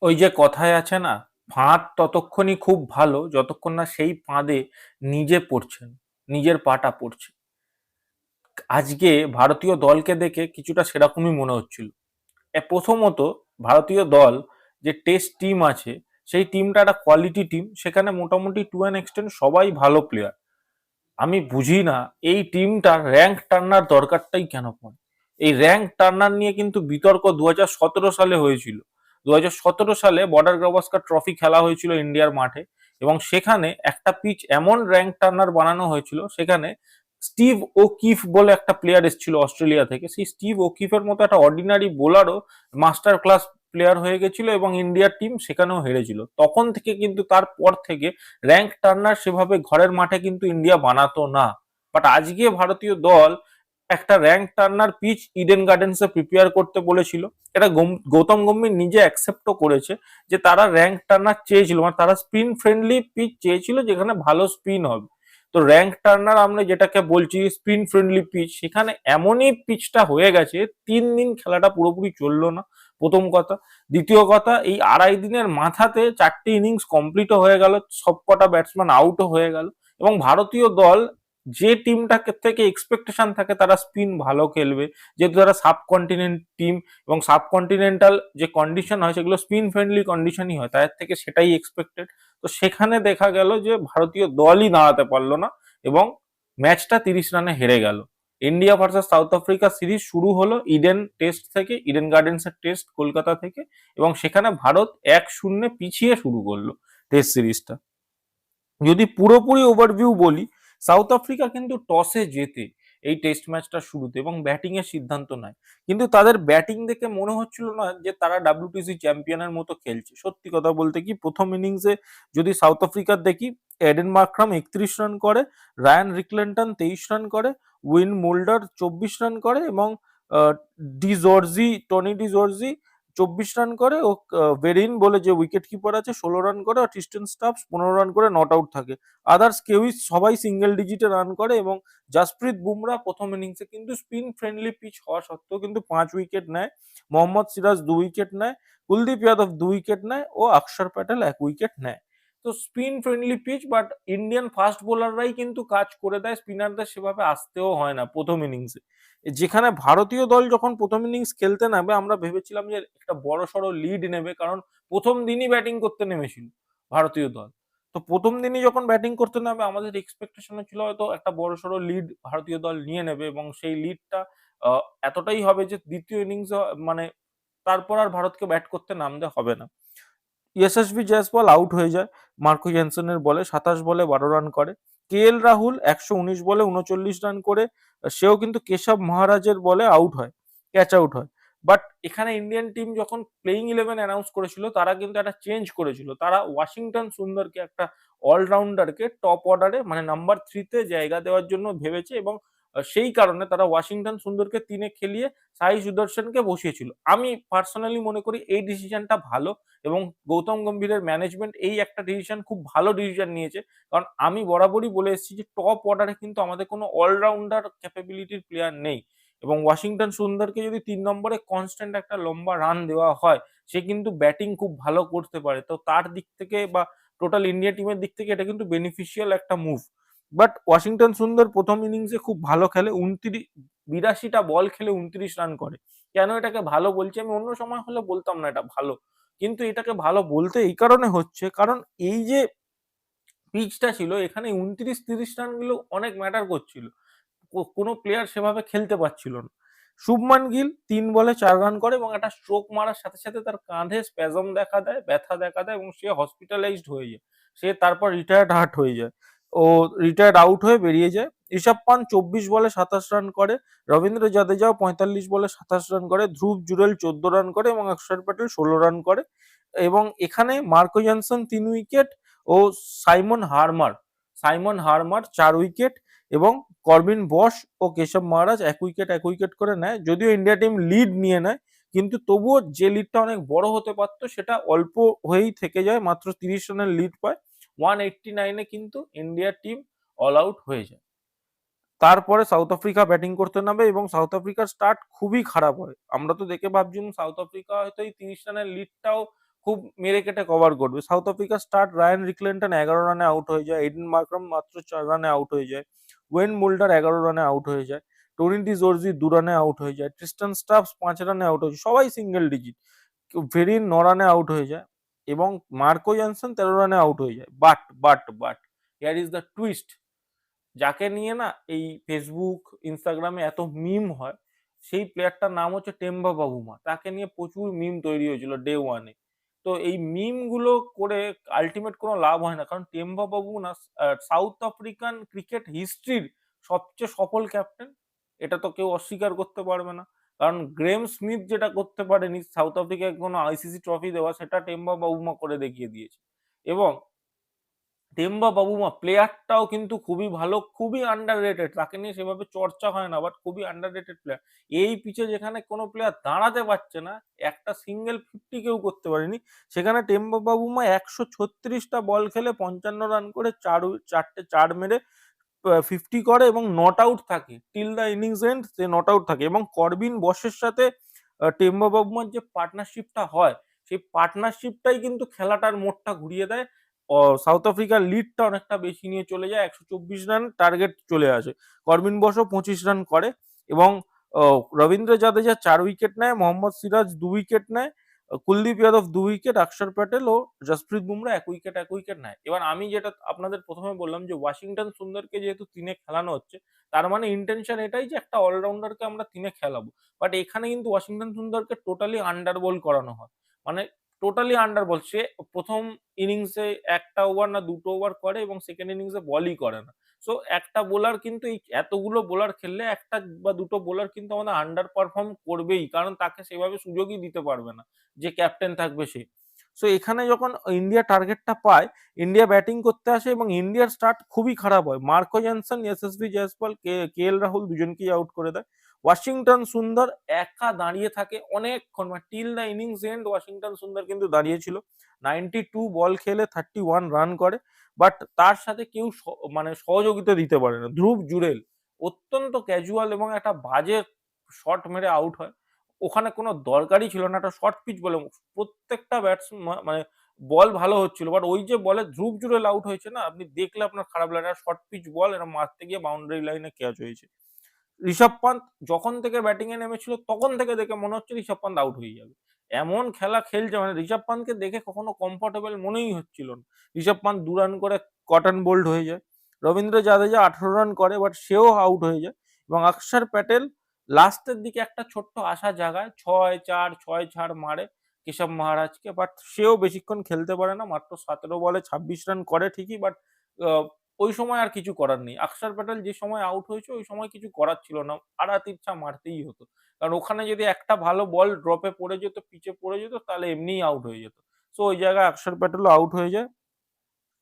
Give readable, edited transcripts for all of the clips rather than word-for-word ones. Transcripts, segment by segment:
ওই যে কথায় আছে না, ফাঁদ ততক্ষণই খুব ভালো যতক্ষণ না সেই ফাঁদে নিজে পড়ছেন, নিজের পাটা পড়ছে। আজকে ভারতীয় দলকে দেখে কিছুটা সেরকমই মনে হচ্ছিল। প্রথমত, ভারতীয় দল যে টেস্ট টিম আছে, সেই টিমটা একটা কোয়ালিটি টিম, সেখানে মোটামুটি টু অ্যান এক্সটেন্ট সবাই ভালো প্লেয়ার। আমি বুঝি না এই টিমটার র্যাঙ্ক টার্নার দরকারটাই কেন পড়ে। এই র্যাঙ্ক টার্নার নিয়ে কিন্তু বিতর্ক 2017 সালে হয়েছিল। 2017 সালে বর্ডার গাভাস্কার ট্রফি খেলা হয়েছিল ইন্ডিয়ার মাঠে, এবং সেখানে একটা পিচ এমন র্যাঙ্ক টার্নার বানানো হয়েছিল, সেখানে স্টিভ ও কিফ বলে একটা প্লেয়ার এসেছিল অস্ট্রেলিয়া থেকে। সেই স্টিভ ও কিফের মতো একটা অর্ডিনারি বোলারও মাস্টার ক্লাস প্লেয়ার হয়ে গেছিল, এবং ইন্ডিয়ার টিম সেখানেও হেরেছিল। তখন থেকে কিন্তু, তারপর থেকে র্যাঙ্ক টার্নার সেভাবে ঘরের মাঠে কিন্তু ইন্ডিয়া বানাতো না। বাট আজকে ভারতীয় দল একটা র্যাঙ্ক টার্নার পিচ ইডেন গার্ডেন্সে প্রিপেয়ার করতে বলেছিল। এটা গৌতম গম্ভীর নিজে অ্যাকসেপ্টও করেছে যে তারা র্যাঙ্ক টার্নার চেয়েছিল, মানে তারা স্পিন ফ্রেন্ডলি পিচ চেয়েছিল যেখানে ভালো স্পিন হবে। তো র্যাঙ্ক টার্নার আমরা যেটাকে বলছি স্পিন ফ্রেন্ডলি পিচ, সেখানে এমনই পিচটা হয়ে গেছে, 3 দিন খেলাটা পুরোপুরি চললো না, প্রথম কথা। দ্বিতীয় কথা, এই আড়াই দিনের মাথাতে 4টে ইনিংস কমপ্লিটও হয়ে গেল, সবকটা ব্যাটসম্যান আউটও হয়ে গেল। এবং ভারতীয় দল যে টিমটাকে থেকে এক্সপেকটেশন থাকে তারা স্পিন ভালো খেলবে, যেহেতু তারা সাবকন্টিনেন্ট টিম, এবং সাবকন্টিনেন্টাল যে কন্ডিশন হয় সেগুলো স্পিন ফ্রেন্ডলি কন্ডিশনই হয়, তাদের থেকে সেটাই এক্সপেক্টেড। তো সেখানে দেখা গেল যে ভারতীয় দলই দাঁড়াতে পারলো না, এবং ম্যাচটা 30 রানে হেরে গেল। India versus south Africa series শুরু হলো ইডেন টেস্ট থেকে, ইডেন গার্ডেন্সের টেস্ট কলকাতা থেকে, এবং সেখানে ভারত 1-0 পিছিয়ে শুরু করলো টেস্ট সিরিজটা। যদি পুরোপুরি ওভারভিউ বলি, সাউথ আফ্রিকা কিন্তু টসে জেতে এই টেস্ট ম্যাচটা শুরুতে, এবং ব্যাটিং এর সিদ্ধান্ত নেয়। কিন্তু তাদের ব্যাটিং দেখে মনে হচ্ছিল না যে তারা ডাব্লিউটিসি চ্যাম্পিয়নের মতো খেলছে। সত্যি কথা বলতে কি, প্রথম ইনিংসে যদি সাউথ আফ্রিকার দেখি, এডেন মার্করাম 31 রান করে, রায়ান রিকলেন্টন 23 রান করে, উইন মোল্ডার 24 রান করে, এবং আহ, টনি ডি জর্জি 24 রান করে, ও ভেরিন বলে যে উইকেট কিপার আছে 16 রান করে, আর ট্রিস্টেন স্টাফস 15 রান করে নট আউট থাকে। আদার্স কেউই সবাই সিঙ্গেল ডিজিটে রান করে, এবং জাসপ্রীত বুমরা প্রথম ইনিংসে কিন্তু স্পিন ফ্রেন্ডলি পিচ হওয়া সত্ত্বেও কিন্তু 5 উইকেট নেয়। মোহাম্মদ সিরাজ 2 উইকেট নেয়, কুলদীপ যাদব 2 উইকেট নেয়, ও অক্ষর প্যাটেল 1 উইকেট নেয়। তো spin friendly pitch, but Indian fast বোলাররাই কিন্তু কাজ করে দেয়, স্পিনারদের সেভাবে আসতেও হয় না প্রথম ইনিংসে। যেখানে ভারতীয় দল যখন প্রথম ইনিংস খেলতে নামে, আমরা ভেবেছিলাম যে একটা বড় সড়ো লিড নেবে, কারণ প্রথম দিনই ব্যাটিং করতে নেমেছিল ভারতীয় দল। তো প্রথম দিনই যখন ব্যাটিং করতে নামে, আমাদের এক্সপেকটেশন ছিল হয়তো একটা বড় সড়ো লিড ভারতীয় দল নিয়ে নেবে, এবং সেই লিডটা এতটাই হবে যে দ্বিতীয় ইনিংস, মানে তারপর আর ভারতকে ব্যাট করতে নামতে হবে না। ইয়শস্বী জয়সওয়াল আউট হয়ে যায় মার্কো জেনসনের বলে, 27 বলে 12 রান করে। কে এল রাহুল 119 বলে 39 রান করে, সেও কিন্তু কেশব মহারাজের বলে আউট হয়, ক্যাচ আউট হয়। বাট এখানে ইন্ডিয়ান টিম যখন প্লেইং ইলেভেন অ্যানাউন্স করেছিল, তারা কিন্তু একটা চেঞ্জ করেছিল। তারা ওয়াশিংটন সুন্দরকে, একটা অলরাউন্ডারকে টপ অর্ডারে, মানে নাম্বার 3-তে জায়গা দেওয়ার জন্য ভেবেছে, এবং সেই কারণে তারা ওয়াশিংটন সুন্দরকে 3-এ খেলিয়ে সাই সুদর্শনকে বসিয়েছিল। আমি পার্সোনালি মনে করি এই ডিসিশনটা ভালো, এবং গৌতম গম্ভীরের ম্যানেজমেন্ট এই একটা ডিসিশন, খুব ভালো ডিসিশন নিয়েছে। কারণ আমি বরাবরই বলে এসেছি যে টপ অর্ডারে কিন্তু আমাদের কোনো অলরাউন্ডার ক্যাপাবিলিটির প্লেয়ার নেই, এবং ওয়াশিংটন সুন্দরকে যদি 3 নম্বরে কনস্ট্যান্ট একটা লম্বা রান দেওয়া হয়, সে কিন্তু ব্যাটিং খুব ভালো করতে পারে। তো তার দিক থেকে বা টোটাল ইন্ডিয়া টিমের দিক থেকে এটা কিন্তু বেনিফিশিয়াল একটা মুভ। বাট ওয়াশিংটন সুন্দর প্রথম ইনিংসে খুব ভালো খেলে, 82টা বল খেলে 29 রান করে। কেন এটাকে ভালো বলছি, আমি অন্য সময় হলে বলতাম না এটা ভালো, কিন্তু এটাকে ভালো বলতে এই কারণে হচ্ছে, কারণ এই যে পিচটা ছিল, এখানে 29-30 রানগুলো অনেক ম্যাটার করছিল। কোনো প্লেয়ার সেভাবে খেলতে পারছিল না। শুভমান গিল 3 বলে 4 রান করে, এবং একটা স্ট্রোক মারার সাথে সাথে তার কাঁধে স্প্যাজম দেখা দেয়, ব্যথা দেখা দেয়, এবং সে হসপিটালাইজড হয়ে যায়। সে তারপর রিটায়ার্ড হার্ট হয়ে যায়, ও রিটায়ার্ড আউট হয়ে বেরিয়ে যায়। ঋষভ পান্ট 24 বলে 27 রান করে, রবীন্দ্র জাদেজাও 45 বলে 27 রান করে, ধ্রুব জুরেল 14 রান করে, এবং অক্ষর প্যাটেল 16 রান করে। এবং এখানে মার্কো জনসন 3 উইকেট, ও সাইমন হারমার 4 উইকেট, এবং করবিন বস ও কেশব মহারাজ 1 উইকেট করে নেয়। যদিও ইন্ডিয়া টিম লিড নিয়ে নেয়, কিন্তু তবুও যে লিডটা অনেক বড় হতে পারতো, সেটা অল্প হয়েই থেকে যায়, মাত্র 30 রানের লিড পায়। 189-এ কিন্তু ইন্ডিয়া টিম অল আউট হয়ে যায়। তারপরে সাউথ আফ্রিকা ব্যাটিং করতে নামে, এবং সাউথ আফ্রিকার স্টার্ট খুবই খারাপ হয়। আমরা তো দেখে ভাবছিলাম সাউথ আফ্রিকা হয়তো এই 30 রানের লিডটাও খুব মেরে কেটে কভার করবে। সাউথ আফ্রিকার স্টার্ট রায়ান রিকলেন্টন 11 রানে আউট হয়ে যায়, এডেন মার্ক্রাম মাত্র 4 রানে আউট হয়ে যায়, ওয়েন মুল্ডার 11 রানে আউট হয়ে যায়, টনি ডি জর্জি 2 রানে আউট হয়ে যায়, ট্রিস্টান স্টাফস 5 রানে আউট হয়ে যায়, সবাই সিঙ্গেল ডিজিট। ভেরিন 9 রানে আউট হয়ে যায় এবং মার্কো জনসন 13 রানে আউট হয়ে যায়। But here is the twist, যাকে নিয়ে না এই ফেসবুক ইনস্টাগ্রামে এত মিম হয়, সেই প্লেয়ারটার নাম হচ্ছে টেম্বা বাবুমা। তাকে নিয়ে প্রচুর মিম তৈরি হয়েছিল ডে ওয়ানে। তো এই মিম গুলো করে আলটিমেট কোনো লাভ হয় না, কারণ টেম্বা বাবু না সাউথ আফ্রিকান ক্রিকেট হিস্ট্রির সবচেয়ে সফল ক্যাপ্টেন, এটা তো কেউ অস্বীকার করতে পারবে না। কারণ গ্রেম স্মিথ যেটা করতে পারেনি সাউথ আফ্রিকায় কোনো আইসিসি ট্রফি দেওয়া, সেটা টেম্বা বাবুমা করে দেখিয়ে দিয়েছে। এবং টেম্বা বাবুমা প্লেয়ারটাও কিন্তু খুবই ভালো, খুবই আন্ডাররেটেড, তাকে নিয়ে সেভাবে চর্চা হয় না, বাট খুবই আন্ডাররেটেড প্লেয়ার। এই পিচে যেখানে কোনো প্লেয়ার দাঁড়াতে পারছে না, একটা সিঙ্গেল 50 কেউ করতে পারেনি, সেখানে টেম্বা বাবুমা 136টা বল খেলে 55 রান করে চারটে চার মেরে 50 করে এবং নট আউট থাকে টিল দ্য ইনিংস এন্ড, সে নট আউট থাকে। এবং করবিন বসের সাথে টেম্বা বাবুমার যে পার্টনারশিপটা হয়, সেই পার্টনারশিপটাই কিন্তু খেলাটার মোড়টা ঘুরিয়ে দেয়। সাউথ আফ্রিকার লিডটা অনেকটা বেশি নিয়ে চলে যায়, 124 রান টার্গেট চলে আসে। করবিন বসও 25 রান করে এবং রবীন্দ্র জাদেজা 4 উইকেট নেয়, মোহাম্মদ সিরাজ 2 উইকেট নেয়, কুলদীপ যাদব 2 উইকেট, অক্ষর প্যাটেল ও জসপ্রীত বুমরা 1 উইকেট নেয়। এবার আমি যেটা আপনাদের প্রথমে বললাম যে ওয়াশিংটন সুন্দরকে যেহেতু 3-এ খেলানো হচ্ছে, তার মানে ইন্টেনশন এটাই যে একটা অলরাউন্ডারকে আমরা 3-এ খেলাবো। বাট এখানে কিন্তু ওয়াশিংটন সুন্দরকে টোটালি আন্ডার বল করানো হয়, মানে টোটালি আন্ডার বল। সে প্রথম ইনিংসে একটা ওভার না দুটো ওভার করে এবং সেকেন্ড ইনিংসে বলই করে না। সো একটা বোলার কিন্তু এই এতগুলো বোলার খেললে একটা বা দুটো বোলার কিন্তু আমাদের আন্ডার পারফর্ম করবেই, কারণ তাকে সেভাবে সুযোগই দিতে পারবে না যে ক্যাপ্টেন থাকবে সে। সো এখানে যখন ইন্ডিয়া টার্গেটটা পায়, ইন্ডিয়া ব্যাটিং করতে আসে এবং ইন্ডিয়ার স্টার্ট খুবই খারাপ হয়। মার্কো জনসন, এসএসভি জয়সওয়াল, কে এল রাহুল দুজনকেই আউট করে দেয়। ওয়াশিংটন সুন্দর একা দাঁড়িয়ে থাকে অনেকক্ষণ, মানে till the innings end Washington Sundar কিন্তু দাঁড়িয়েছিল। 92 বল খেলে 31 রান করে, বাট তার সাথে কেউ মানে সহযোগিতা দিতে পারে না। ধ্রুব জুরেল অত্যন্ত ক্যাজুয়াল এবং একটা বাজে শট মেরে আউট হয়। ওখানে কোনো দরকারই ছিল না, একটা শর্ট পিচ বলে প্রত্যেকটা ব্যাটসম্যান মানে বল ভালো হচ্ছিল, বাট ওই যে বলে ধ্রুব জুরেল আউট হয়েছে না, আপনি দেখলে আপনার খারাপ লাগে। শর্ট পিচ বল এরা মারতে গিয়ে বাউন্ডারি লাইনে ক্যাচ হয়েছে। ঋষভ পান্ত যখন থেকে ব্যাটিং এ নেমেছিল তখন থেকে দেখে মনে হচ্ছে ঋষভ পান্ত আউট হয়ে যাবে, এমন খেলা খেলছে, মানে ঋষভ পান্তকে দেখে কখনো কমফোর্টেবল মনেই হচ্ছিল না। ঋষভ পান্ত 2 রান করে কটন বোল্ড হয়ে যায়। রবীন্দ্র জাদেজা 18 রান করে, বাট সেও আউট হয়ে যায়। এবং অক্ষর প্যাটেল লাস্টের দিকে একটা ছোট্ট আশা জাগায়, 6-4 মারে কেশব মহারাজকে, বাট সেও বেশিক্ষণ খেলতে পারে না, মাত্র 17 বলে 26 রান করে ঠিকই, বাট ওই সময় আর কিছু করার নেই। অক্ষর প্যাটেল যে সময় আউট হয়েছে ওই সময় কিছু করার ছিল না, আড়া তিরছা মারতেই হতো, কারণ ওখানে যদি একটা ভালো বল ড্রপে পড়ে যেত, পিচে পড়ে যেত, তাহলে এমনিই আউট হয়ে যেত। সো ওই জায়গায় অক্ষর প্যাটেলও আউট হয়ে যায়।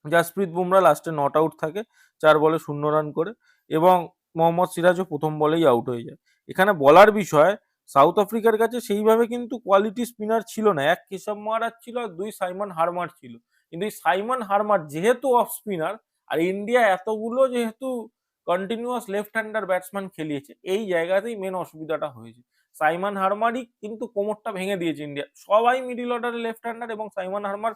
জাসপ্রীত বুমরা লাস্টে নট আউট থাকে 4 বলে 0 রান করে, এবং মোহাম্মদ সিরাজও প্রথম বলেই আউট হয়ে যায়। এখানে বলার বিষয়, সাউথ আফ্রিকার কাছে সেইভাবে কিন্তু কোয়ালিটি স্পিনার ছিল না। এক কেশব মহারাজ ছিল আর 2 সাইমন হারমার ছিল, কিন্তু এই সাইমন হারমার যেহেতু অফ স্পিনার, আর ইন্ডিয়া এতগুলো যেহেতু কন্টিনিউয়াস লেফট হ্যান্ডার ব্যাটসম্যান খেলিয়েছে, এই জায়গাতেই মেন অসুবিধাটা হয়েছে। সাইমন হারমারই কিন্তু কোমরটা ভেঙে দিয়েছে ইন্ডিয়া। সবাই মিডিল অর্ডারে লেফট হ্যান্ডার এবং সাইমন হারমার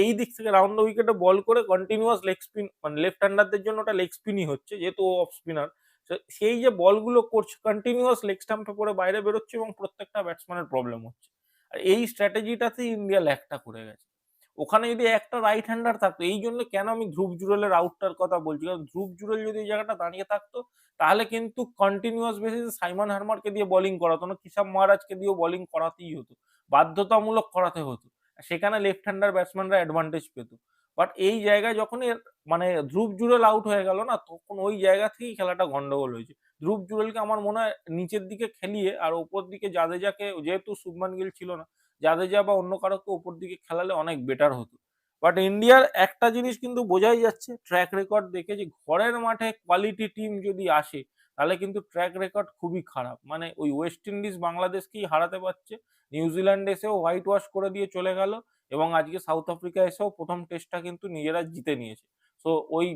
এই দিক থেকে রাউন্ড দ্য উইকেটে বল করে কন্টিনিউয়াস লেগ স্পিন, মানে লেফট হ্যান্ডারদের জন্য ওটা লেগ স্পিনই হচ্ছে যেহেতু ও অফ স্পিনার। সেই যে বলগুলো করছে কন্টিনিউয়াস লেগ স্টাম্পে পরে বাইরে বেরোচ্ছে এবং প্রত্যেকটা ব্যাটসম্যানের প্রবলেম হচ্ছে। আর এই স্ট্র্যাটেজিটাতেই ইন্ডিয়া ল্যাকটা করে গেছে। ওখানে যদি একটা রাইট হ্যান্ডার থাকতো, এই জন্য কেন আমি ধ্রুব জুরেলের আউটটার কথা বলছি, কারণ ধ্রুব জুরেল যদি এই জায়গাটা দাঁড়িয়ে থাকতো, তাহলে কিন্তু কন্টিনিউয়াস বেসিসে সাইমন হারমারকে দিয়ে বোলিং করাতো না, কিষাব মহারাজকে দিয়েও বোলিং করাতেই হতো, বাধ্যতামূলক করাতে হতো। সেখানে লেফট হ্যান্ডার ব্যাটসম্যানরা অ্যাডভান্টেজ পেত। বাট এই জায়গায় যখন মানে ধ্রুব জুরেল আউট হয়ে গেল না, তখন ওই জায়গা থেকেই খেলাটা গন্ডগোল হয়েছে। ধ্রুব জুরেলকে আমার মনে হয় নিচের দিকে খেলিয়ে আর ওপর দিকে জাদেজাকে, যেহেতু শুভমান গিল ছিল না, জাদেজা বা অন্য কারোকে ওপর দিকে খেলালে অনেক বেটার হতো। বাট ইন্ডিয়ার একটা জিনিস কিন্তু বোঝাই যাচ্ছে ট্র্যাক রেকর্ড দেখে, যে ঘরের মাঠে কোয়ালিটি টিম যদি আসে তাহলে কিন্তু ট্র্যাক রেকর্ড খুবই খারাপ। মানে ওই ওয়েস্ট ইন্ডিজ বাংলাদেশকেই হারাতে পারছে, নিউজিল্যান্ড এসেও হোয়াইট ওয়াশ করে দিয়ে চলে গেল, এবং আজকে সাউথ আফ্রিকা এসেও প্রথম টেস্টটা কিন্তু নিজেরা জিতে নিয়েছে। সো ওই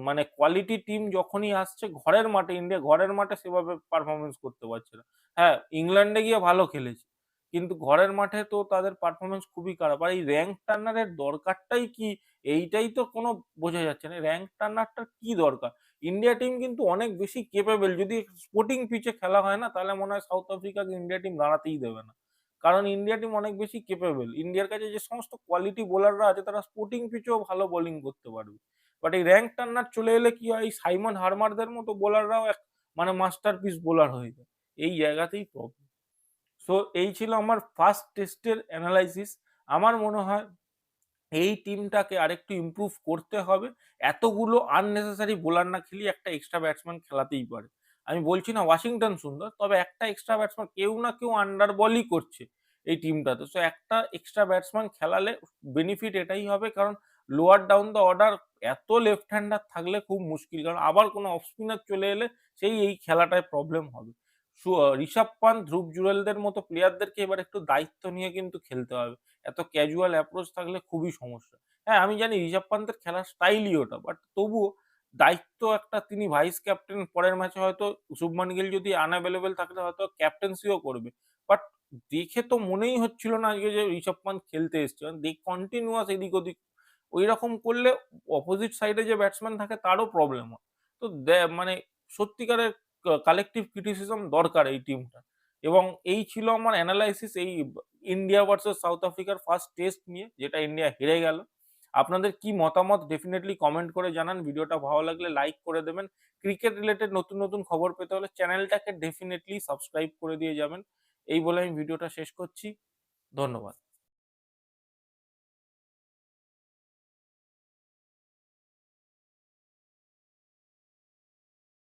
মানে কোয়ালিটি টিম যখনই আসছে ঘরের মাঠে, ইন্ডিয়া ঘরের মাঠে সেভাবে পারফরমেন্স করতে পারছে না। হ্যাঁ, ইংল্যান্ডে গিয়ে ভালো খেলেছে, কিন্তু ঘরের মাঠে তো তাদের পারফরমেন্স খুবই খারাপ। আর এই র্যাঙ্ক টার্নারের দরকারটাই কি, এইটাই তো কোনো বোঝা যাচ্ছে না। র্যাঙ্ক টার্নারটার কি দরকার? ইন্ডিয়া টিম কিন্তু অনেক বেশি কেপেবল। যদি স্পোর্টিং পিচে খেলা হয় না, তাহলে মনে হয় সাউথ আফ্রিকাকে ইন্ডিয়া টিম দাঁড়াতেই দেবে না। কারণ ইন্ডিয়া টিম অনেক বেশি কেপেবল। ইন্ডিয়ার কাছে যে সমস্ত কোয়ালিটি বোলাররা আছে, তারা স্পোর্টিং পিচেও ভালো বোলিং করতে পারবে। বাট এই র্যাঙ্ক টার্নার চলে এলে কি হয়, এই সাইমন হারমারদের মতো বোলাররাও এক মানে মাস্টারপিস বোলার হয়ে যায়। এই জায়গাতেই প্রবলেম। সো এই ছিল আমার ফার্স্ট টেস্টের অ্যানালাইসিস। আমার মনে হয় এই টিমটাকে আরেকটু ইমপ্রুভ করতে হবে। এতগুলো আননেসেসারি বোলার না খেলিয়ে একটা এক্সট্রা ব্যাটসম্যান খেলাতেই পারে। আমি বলছি না ওয়াশিংটন সুন্দর, তবে একটা এক্সট্রা ব্যাটসম্যান, কেউ না কেউ আন্ডার বলই করছে এই টিমটাতে। সো একটা এক্সট্রা ব্যাটসম্যান খেলালে বেনিফিট এটাই হবে, কারণ লোয়ার ডাউন দ্য অর্ডার এত লেফট হ্যান্ডার থাকলে খুব মুশকিল, কারণ আবার কোনো অফ স্পিনার চলে এলে সেই এই খেলাটায় প্রবলেম হবে। ঋষভ পান্ত, ধ্রুব জুরেলদের মতো প্লেয়ারদেরকে এবার একটু দায়িত্ব নিয়ে কিন্তু খেলতে হবে। এত ক্যাজুয়াল অ্যাপ্রোচ থাকলে খুবই সমস্যা। হ্যাঁ, আমি জানি ঋষভ পান্তের খেলার স্টাইলই ওটা, বাট তবুও দায়িত্ব একটা, তিনি ভাইস ক্যাপ্টেন, পরের ম্যাচে হয়তো শুভমান গিল যদি আনঅ্যাভেলেবেল থাকলে হয়তো ক্যাপ্টেন্সিও করবে। বাট দেখে তো মনেই হচ্ছিল না আজকে যে ঋষভ পান্ত খেলতে এসছে। কন্টিনিউয়াস এদিক ওদিক, ওই রকম করলে অপোজিট সাইডে যে ব্যাটসম্যান থাকে তারও প্রবলেম হয়। তো মানে সত্যিকারের কালেকটিভ ক্রিটিসিজম দরকার এই টিমটা। এবং এই ছিল আমার অ্যানালাইসিস এই ইন্ডিয়া ভার্সেস সাউথ আফ্রিকার ফার্স্ট টেস্ট নিয়ে, যেটা ইন্ডিয়া হেরে গেল। আপনাদের কি মতামত ডেফিনেটলি কমেন্ট করে জানান। ভিডিওটা ভালো লাগলে লাইক করে দেবেন। ক্রিকেট রিলেটেড নতুন নতুন খবর পেতে হলে চ্যানেলটাকে ডেফিনেটলি সাবস্ক্রাইব করে দিয়ে যাবেন। এই বলে আমি ভিডিওটা শেষ করছি। ধন্যবাদ।